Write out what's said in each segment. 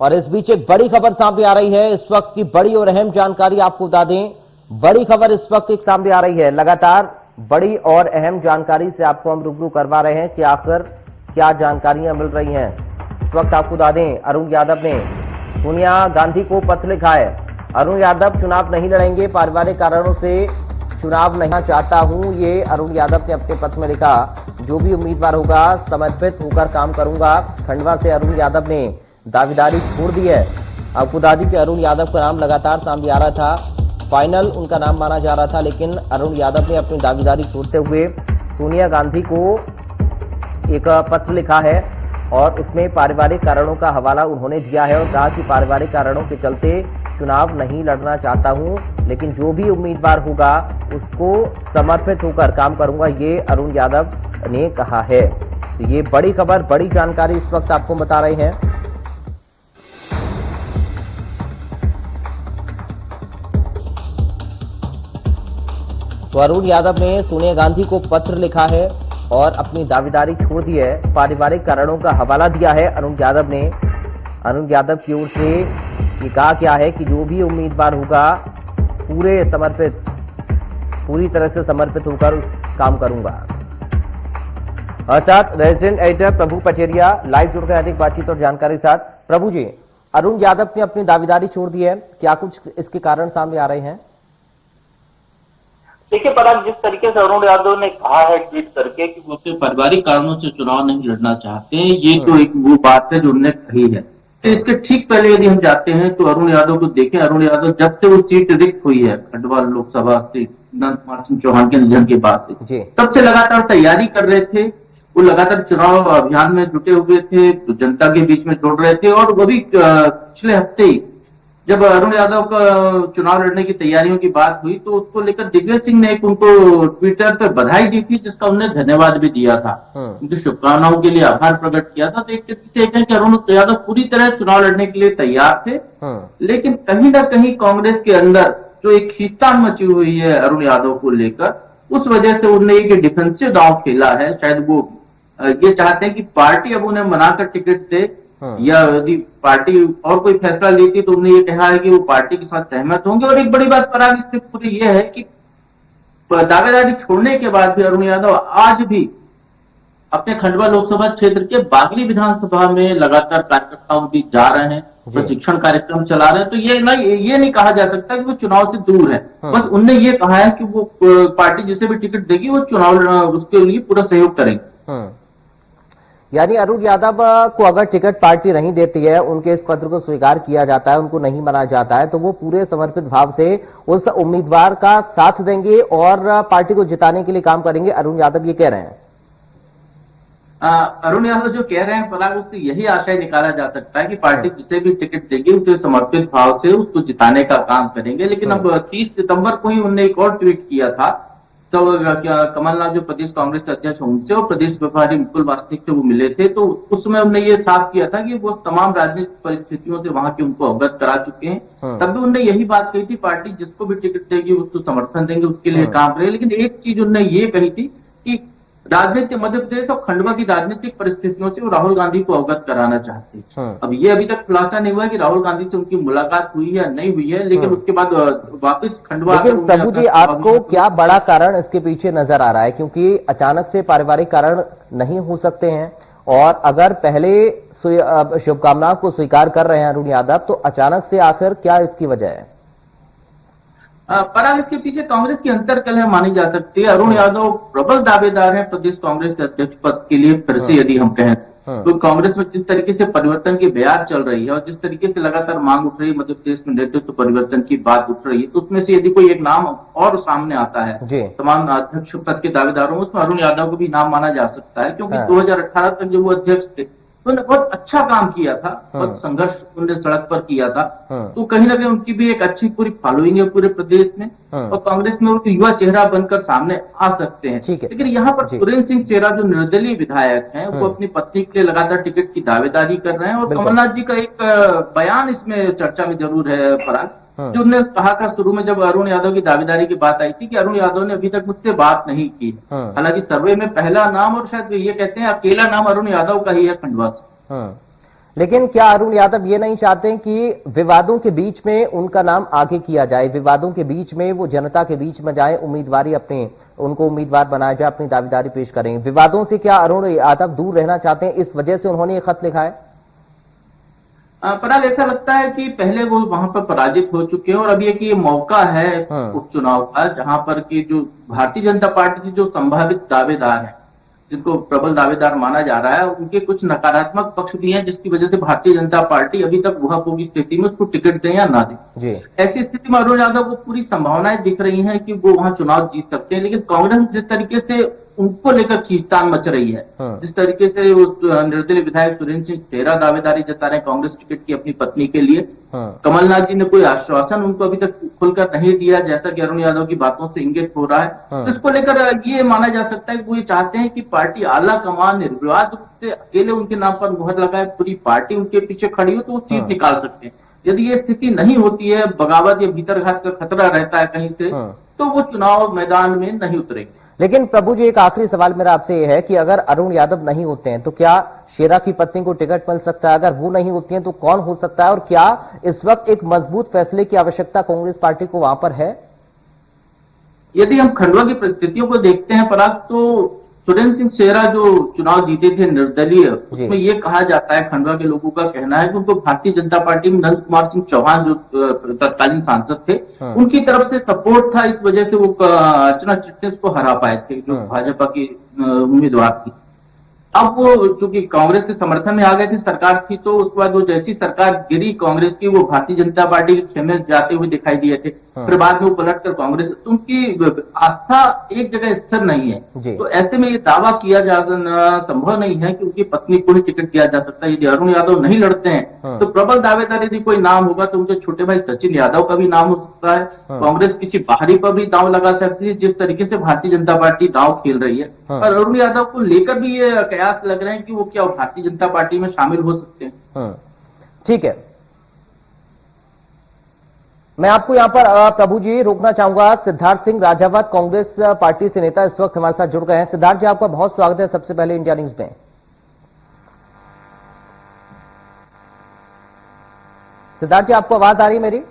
और इस बीच एक बड़ी खबर सामने आ रही है। इस वक्त की बड़ी और अहम जानकारी आपको बता दें। बड़ी खबर इस वक्त एक सामने आ रही है। लगातार बड़ी और अहम जानकारी से आपको हम रूबरू करवा रहे हैं कि आखिर क्या जानकारियां मिल रही हैं। इस वक्त आपको बता दें, अरुण यादव ने सोनिया गांधी को पत्र लिखा है। अरुण यादव चुनाव नहीं लड़ेंगे, पारिवारिक कारणों से चुनाव नहीं चाहता हूं, ये अरुण यादव ने अपने पत्र में लिखा। जो भी उम्मीदवार होगा समर्पित होकर काम करूंगा। खंडवा से अरुण यादव ने दावेदारी छोड़ दी है। आपको बता दें कि अरुण यादव का नाम लगातार सामने आ रहा था, फाइनल उनका नाम माना जा रहा था, लेकिन अरुण यादव ने अपनी दावेदारी छोड़ते हुए सोनिया गांधी को एक पत्र लिखा है और उसमें पारिवारिक कारणों का हवाला उन्होंने दिया है और कहा कि पारिवारिक कारणों के चलते चुनाव नहीं लड़ना चाहता हूं, लेकिन जो भी उम्मीदवार होगा उसको समर्पित होकर काम करूंगा, ये अरुण यादव ने कहा है। तो ये बड़ी खबर, बड़ी जानकारी इस वक्त आपको बता रहे हैं। तो अरुण यादव ने सोनिया गांधी को पत्र लिखा है और अपनी दावेदारी छोड़ दी है। पारिवारिक कारणों का हवाला दिया है अरुण यादव ने। अरुण यादव की ओर से ये कहा गया है कि जो भी उम्मीदवार होगा पूरी तरह से समर्पित होकर काम करूंगा। अर्थात रेजिडेंट एडिटर प्रभु पटेरिया लाइव जुड़ गए अधिक बातचीत और जानकारी के साथ। प्रभु जी, अरुण यादव ने अपनी दावेदारी छोड़ दी है, क्या कुछ इसके कारण सामने आ रहे हैं? देखिए पराग, जिस तरीके से अरुण यादव ने कहा है ट्वीट करके कि वो अपने पारिवारिक कारणों से चुनाव नहीं लड़ना चाहते हैं, ये तो एक वो बात है जो उन्होंने कही है। तो इसके ठीक पहले यदि हम जाते हैं तो अरुण यादव को देखें। अरुण यादव जब से वो सीट रिक्त हुई है खंडवा लोकसभा सीट नंद कुमार सिंह चौहान के निधन के बाद से, तब से लगातार तैयारी कर रहे थे। वो लगातार चुनाव अभियान में जुटे हुए थे, तो जनता के बीच में जोड़ रहे थे। और वो भी पिछले हफ्ते ही जब अरुण यादव का चुनाव लड़ने की तैयारियों की बात हुई तो उसको लेकर दिग्विजय सिंह ने उनको ट्विटर पर बधाई दी थी, जिसका उन्होंने धन्यवाद भी दिया था, उनकी शुभकामनाओं के लिए आभार प्रकट किया था। तो एक तरीके से कि अरुण यादव पूरी तरह चुनाव लड़ने के लिए तैयार थे, लेकिन कहीं ना कहीं कांग्रेस के अंदर जो एक खींचतान मची हुई है अरुण यादव को लेकर, उस वजह से उन्होंने एक डिफेंसिव दांव खेला है। शायद वो ये चाहते हैं कि पार्टी अब उन्हें मनाकर टिकट दे, या यदि पार्टी और कोई फैसला लेती तो उन्होंने ये कहा है कि वो पार्टी के साथ सहमत होंगे। और एक बड़ी बात पराग इससे पूरी ये है कि दावेदारी छोड़ने के बाद भी अरुण यादव आज भी अपने खंडवा लोकसभा क्षेत्र के बागली विधानसभा में लगातार कार्यकर्ताओं भी जा रहे हैं, प्रशिक्षण कार्यक्रम चला रहे हैं। तो ये नहीं कहा जा सकता कि वो चुनाव से दूर है। बस उनने ये कहा है कि वो पार्टी जिसे भी टिकट देगी वो चुनाव उसके लिए पूरा सहयोग करेगी। यानी अरुण यादव को अगर टिकट पार्टी नहीं देती है, उनके इस पत्र को स्वीकार किया जाता है, उनको नहीं माना जाता है, तो वो पूरे समर्पित भाव से उस उम्मीदवार का साथ देंगे और पार्टी को जिताने के लिए काम करेंगे। अरुण यादव ये कह रहे हैं। अरुण यादव जो कह रहे हैं पराग, उससे यही आशय निकाला जा सकता है कि पार्टी जिसे भी टिकट देगी उसे समर्पित भाव से उसको जिताने का काम करेंगे। लेकिन अब 30 सितंबर को ही उन्होंने एक और ट्वीट किया था, तो कमलनाथ जो प्रदेश कांग्रेस अध्यक्ष उनसे और प्रदेश प्रभारी मुकुल वासनिक से वो मिले थे, तो उस समय उन्होंने ये साफ किया था कि वो तमाम राजनीतिक परिस्थितियों से वहां के उनको अवगत करा चुके हैं। तब भी उन्होंने यही बात कही थी, पार्टी जिसको भी टिकट देगी उसको समर्थन देंगे, उसके लिए काम करेंगे। लेकिन एक चीज उन्होंने ये कही थी कि राजनीतिक मध्य प्रदेश और खंडवा की राजनीतिक परिस्थितियों से वो राहुल गांधी को अवगत कराना चाहते हैं। अब ये अभी तक खुलासा नहीं हुआ कि राहुल गांधी से उनकी मुलाकात हुई या नहीं हुई है, लेकिन उसके बाद वापस खंडवा। लेकिन प्रभु जी, आपको क्या बड़ा कारण इसके पीछे नजर आ रहा है? क्योंकि अचानक से पारिवारिक कारण नहीं हो सकते हैं, और अगर पहले शुभकामनाओं को स्वीकार कर रहे हैं अरुण यादव, तो अचानक से आखिर क्या इसकी वजह है? पराग, इसके पीछे कांग्रेस की अंतर्कलह मानी जा सकती है। अरुण यादव प्रबल दावेदार हैं प्रदेश कांग्रेस के अध्यक्ष पद के लिए। फिर से यदि हम कहें तो कांग्रेस में जिस तरीके से परिवर्तन की बयार चल रही है और जिस तरीके से लगातार मांग उठ रही है, मध्य प्रदेश में नेतृत्व परिवर्तन की बात उठ रही है, तो उसमें से यदि कोई एक नाम और सामने आता है तमाम अध्यक्ष पद के दावेदारों, उसमें अरुण यादव को भी नाम माना जा सकता है। क्योंकि 2018 तक जब वो अध्यक्ष थे तो उन्होंने बहुत अच्छा काम किया था, बहुत संघर्ष उन्होंने सड़क पर किया था। तो कहीं ना कहीं उनकी भी एक अच्छी पूरी फॉलोइंग है पूरे प्रदेश में, और कांग्रेस में वो युवा चेहरा बनकर सामने आ सकते हैं। लेकिन यहाँ पर सुरेंद्र सिंह सेरा जो निर्दलीय विधायक हैं, वो अपनी पत्नी के लिए लगातार टिकट की दावेदारी कर रहे हैं। और कमलनाथ जी का एक बयान इसमें चर्चा में जरूर है पराग, जो उन्होंने कहा था शुरू में जब अरुण यादव की दावेदारी की बात आई थी कि अरुण यादव ने अभी तक मुझसे बात नहीं की। हालांकि सर्वे में पहला नाम और शायद ये कहते हैं अकेला नाम अरुण यादव का ही है खंडवा से। लेकिन क्या अरुण यादव ये नहीं चाहते कि विवादों के बीच में उनका नाम आगे किया जाए, विवादों के बीच में वो जनता के बीच में जाए, उम्मीदवारी अपने उनको उम्मीदवार बनाया जाए, अपनी दावेदारी पेश करें? विवादों से क्या अरुण यादव दूर रहना चाहते हैं, इस वजह से उन्होंने ये खत लिखा है? पराग, ऐसा लगता है कि पहले वो वहां पर पराजित हो चुके हैं और अब ये मौका है उपचुनाव का, जहां पर कि जो भारतीय जनता पार्टी के जो संभावित दावेदार हैं, जिनको प्रबल दावेदार माना जा रहा है, उनके कुछ नकारात्मक पक्ष भी हैं, जिसकी वजह से भारतीय जनता पार्टी अभी तक वहां की स्थिति में उसको टिकट दें या ना दें। ऐसी स्थिति में अरुण यादव को पूरी संभावनाएं दिख रही हैं कि वो वहां चुनाव जीत सकते हैं, लेकिन कांग्रेस जिस तरीके से उनको लेकर खींचतान मच रही है, जिस तरीके से वो निर्दलीय विधायक सुरेंद्र सिंह सेहरा दावेदारी जता रहे हैं कांग्रेस टिकट की अपनी पत्नी के लिए, कमलनाथ जी ने कोई आश्वासन उनको अभी तक खुलकर नहीं दिया, जैसा कि अरुण यादव की बातों से इंगित हो रहा है। तो इसको लेकर ये माना जा सकता है कि वो ये चाहते हैं कि पार्टी आला कमान निर्विवाद रूप से अकेले उनके नाम पर मुहर लगाए, पूरी पार्टी उनके पीछे खड़ी हो तो वो सीट निकाल सकते हैं। यदि ये स्थिति नहीं होती है, बगावत या भीतरघात का खतरा रहता है कहीं से, तो वो चुनाव मैदान में नहीं उतरेंगे। लेकिन प्रभु जी, एक आखिरी सवाल मेरा आपसे यह है कि अगर अरुण यादव नहीं होते हैं तो क्या शेरा की पत्नी को टिकट मिल सकता है? अगर वो नहीं होती हैं तो कौन हो सकता है? और क्या इस वक्त एक मजबूत फैसले की आवश्यकता कांग्रेस पार्टी को वहां पर है? यदि हम खंडवा की परिस्थितियों को देखते हैं पराग, तो सुरेंद्र सिंह सेहरा जो चुनाव जीते थे निर्दलीय, उसमें ये कहा जाता है, खंडवा के लोगों का कहना है कि उनको भारतीय जनता पार्टी में नंद कुमार सिंह चौहान जो तत्कालीन सांसद थे, उनकी तरफ से सपोर्ट था, इस वजह से वो अर्चना चिटनिस को हरा पाए थे, जो भाजपा की उम्मीदवार थी। अब वो चूंकि कांग्रेस के समर्थन में आ गए थे, सरकार थी, तो उसके बाद वो जैसी सरकार गिरी कांग्रेस की, वो भारतीय जनता पार्टी के खेमे जाते हुए दिखाई दिए थे। फिर बाद में वो पलट कर कांग्रेस, तो उनकी आस्था एक जगह स्थिर नहीं है। तो ऐसे में ये दावा किया जाना संभव नहीं है कि उनकी पत्नी को ही टिकट दिया जा सकता है। यदि अरुण यादव नहीं लड़ते हैं तो प्रबल दावेदार यदि कोई नाम होगा तो उनके छोटे भाई सचिन यादव का भी नाम हो सकता है। कांग्रेस किसी बाहरी पर भी दांव लगा सकती है, जिस तरीके से भारतीय जनता पार्टी दांव खेल रही है। और अरुण यादव को लेकर भी ये कयास लग रहे हैं कि वो क्या भारतीय जनता पार्टी में शामिल हो सकते हैं। ठीक है, मैं आपको यहां पर प्रभु जी रोकना चाहूंगा। सिद्धार्थ सिंह राजावत कांग्रेस पार्टी से नेता इस वक्त हमारे साथ जुड़ गए हैं। सिद्धार्थ जी, आपका बहुत स्वागत है सबसे पहले इंडिया न्यूज में। सिद्धार्थ जी, आपको आवाज आ रही है मेरी?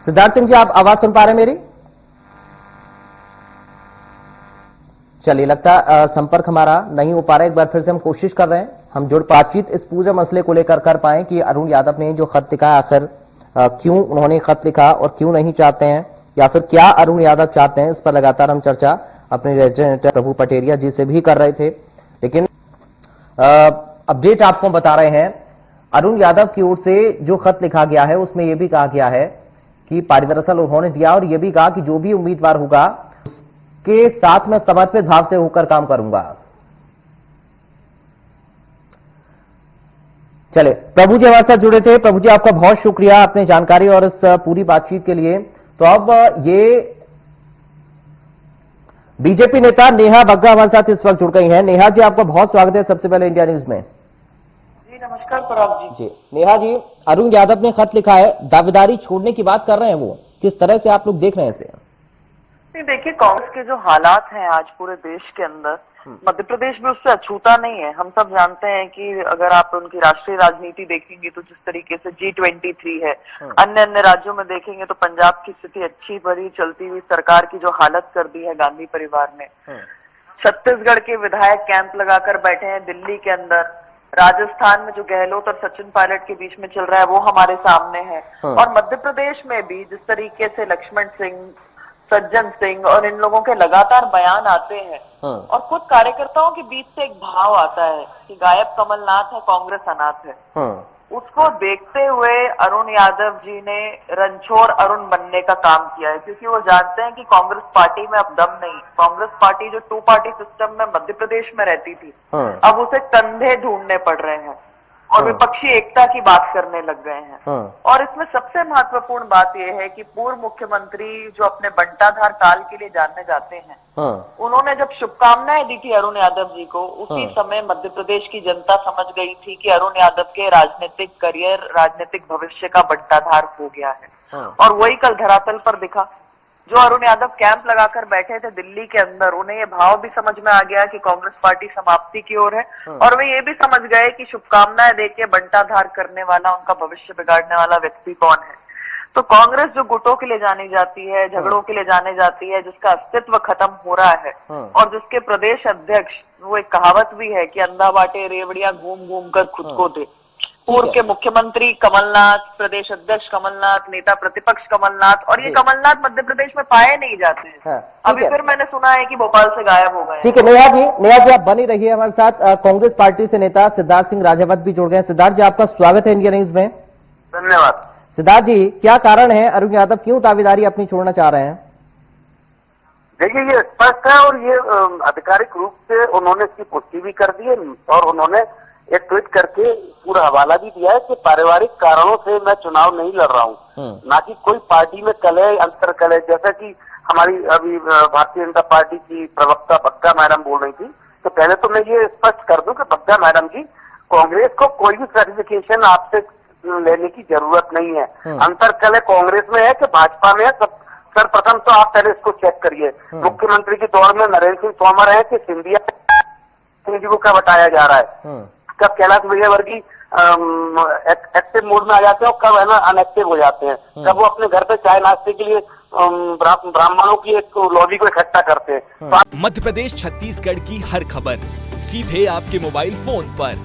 सिद्धार्थ सिंह जी, आप आवाज सुन पा रहे हैं मेरी? चलिए, लगता है संपर्क हमारा नहीं हो पा रहा है। एक बार फिर से हम कोशिश कर रहे हैं, हम जुड़ बातचीत इस पूरे मसले को लेकर कर पाए कि अरुण यादव ने जो खत लिखा आखिर क्यों उन्होंने खत लिखा और क्यों नहीं चाहते हैं, या फिर क्या अरुण यादव चाहते हैं, इस पर लगातार हम चर्चा अपने रेजिडेंट प्रभु पटेरिया जी से भी कर रहे थे। लेकिन अपडेट आपको बता रहे हैं, अरुण यादव की ओर से जो खत लिखा गया है उसमें यह भी कहा गया है कि दरअसल उन्होंने दिया और यह भी कहा कि जो भी उम्मीदवार होगा के साथ में समर्पित भाव से होकर काम करूंगा। चले, प्रभु जी हमारे साथ जुड़े थे। प्रभु जी, आपका बहुत शुक्रिया अपनी जानकारी और इस पूरी बातचीत के लिए। तो अब ये बीजेपी नेता नेहा बग्गा हमारे साथ इस वक्त जुड़ गई हैं। नेहा जी, आपका बहुत स्वागत है सबसे पहले इंडिया न्यूज में। जी नमस्कार पराग जी। नेहा जी, अरुण यादव ने खत लिखा है, दावेदारी छोड़ने की बात कर रहे हैं, वो किस तरह से आप लोग देख रहे हैं इसे? नहीं, देखिए, कांग्रेस के जो हालात हैं आज पूरे देश के अंदर, मध्य प्रदेश में उससे अछूता नहीं है। हम सब जानते हैं कि अगर आप उनकी राष्ट्रीय राजनीति देखेंगे तो जिस तरीके से G23 है, अन्य अन्य राज्यों में देखेंगे तो पंजाब की स्थिति अच्छी भरी चलती हुई सरकार की जो हालत कर दी है गांधी परिवार ने, छत्तीसगढ़ के विधायक कैंप लगाकर बैठे हैं दिल्ली के अंदर, राजस्थान में जो गहलोत और सचिन पायलट के बीच में चल रहा है वो हमारे सामने है, और मध्य प्रदेश में भी जिस तरीके से लक्ष्मण सिंह, सज्जन सिंह और इन लोगों के लगातार बयान आते हैं, और खुद कार्यकर्ताओं के बीच से एक भाव आता है कि गायब कमलनाथ है, कांग्रेस अनाथ है। उसको देखते हुए अरुण यादव जी ने रणछोड़ अरुण बनने का काम किया है, क्योंकि वो जानते हैं कि कांग्रेस पार्टी में अब दम नहीं। कांग्रेस पार्टी जो 2 पार्टी सिस्टम में मध्य प्रदेश में रहती थी, अब उसे कंधे ढूंढने पड़ रहे हैं और विपक्षी एकता की बात करने लग गए हैं। और इसमें सबसे महत्वपूर्ण बात यह है कि पूर्व मुख्यमंत्री जो अपने बंटाधार काल के लिए जाने जाते हैं, उन्होंने जब शुभकामनाएं दी थी अरुण यादव जी को, उसी समय मध्य प्रदेश की जनता समझ गई थी कि अरुण यादव के राजनीतिक करियर, राजनीतिक भविष्य का बंटाधार हो गया है। और वही कल धरातल पर दिखा, जो अरुण यादव कैंप लगाकर बैठे थे दिल्ली के अंदर, उन्हें ये भाव भी समझ में आ गया कि कांग्रेस पार्टी समाप्ति की ओर है, और वे ये भी समझ गए कि शुभकामनाएं देके बंटाधार करने वाला, उनका भविष्य बिगाड़ने वाला व्यक्ति कौन है। तो कांग्रेस जो गुटों के लिए जानी जाती है, झगड़ों के लिए जाने जाती है, जिसका अस्तित्व खत्म हो रहा है, और जिसके प्रदेश अध्यक्ष, वो एक कहावत भी है कि अंधा बाटे रेवड़ियां घूम घूम कर खुद को दे। पूर्व के मुख्यमंत्री कमलनाथ, प्रदेश अध्यक्ष कमलनाथ, नेता प्रतिपक्ष कमलनाथ, और ये कमलनाथ मध्य प्रदेश में पाए नहीं जाते हैं। अभी फिर मैंने सुना है कि भोपाल से गायब हो गए। ठीक है नेहा जी आप बनी रहिए हमारे साथ। कांग्रेस पार्टी से नेता सिद्धार्थ सिंह राजावत भी जुड़ गए। सिद्धार्थ जी, आपका स्वागत है इंडिया न्यूज में। धन्यवाद। सिद्धार्थ जी, क्या कारण है अरुण यादव क्यों दावेदारी अपनी छोड़ना चाह रहे हैं? देखिए, ये स्पष्ट है और ये आधिकारिक रूप से उन्होंने इसकी पुष्टि भी कर दी है, और उन्होंने एक ट्वीट करके पूरा हवाला भी दिया है कि पारिवारिक कारणों से मैं चुनाव नहीं लड़ रहा हूँ, ना कि कोई पार्टी में कलह अंतर कलह, जैसा कि हमारी अभी भारतीय जनता पार्टी की प्रवक्ता बग्गा मैडम बोल रही थी। तो पहले तो मैं ये स्पष्ट कर दूं कि बग्गा मैडम जी, कांग्रेस को कोई भी सर्टिफिकेशन आपसे लेने की जरूरत नहीं है। अंतर कलह कांग्रेस में है कि भाजपा में है। सर्वप्रथम तो आप पहले इसको चेक करिए। मुख्यमंत्री के दौर में नरेंद्र सिंह तोमर है कि सिंधिया सिंह जी को कब हटाया जा रहा है, कब कैलाश विजयवर्गीय एक्टिव मोड में आ जाते हैं और कब है ना अनएक्टिव हो जाते हैं, कब वो अपने घर पे चाय नाश्ते के लिए ब्राह्मणों की एक लॉबी को इकट्ठा करते हैं। मध्य प्रदेश छत्तीसगढ़ की हर खबर सीधे आपके मोबाइल फोन पर,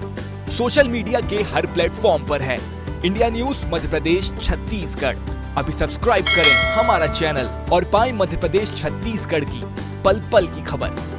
सोशल मीडिया के हर प्लेटफॉर्म पर है। इंडिया न्यूज मध्य प्रदेश छत्तीसगढ़, अभी सब्सक्राइब करें हमारा चैनल और पाएं मध्य प्रदेश छत्तीसगढ़ की पल पल की खबर।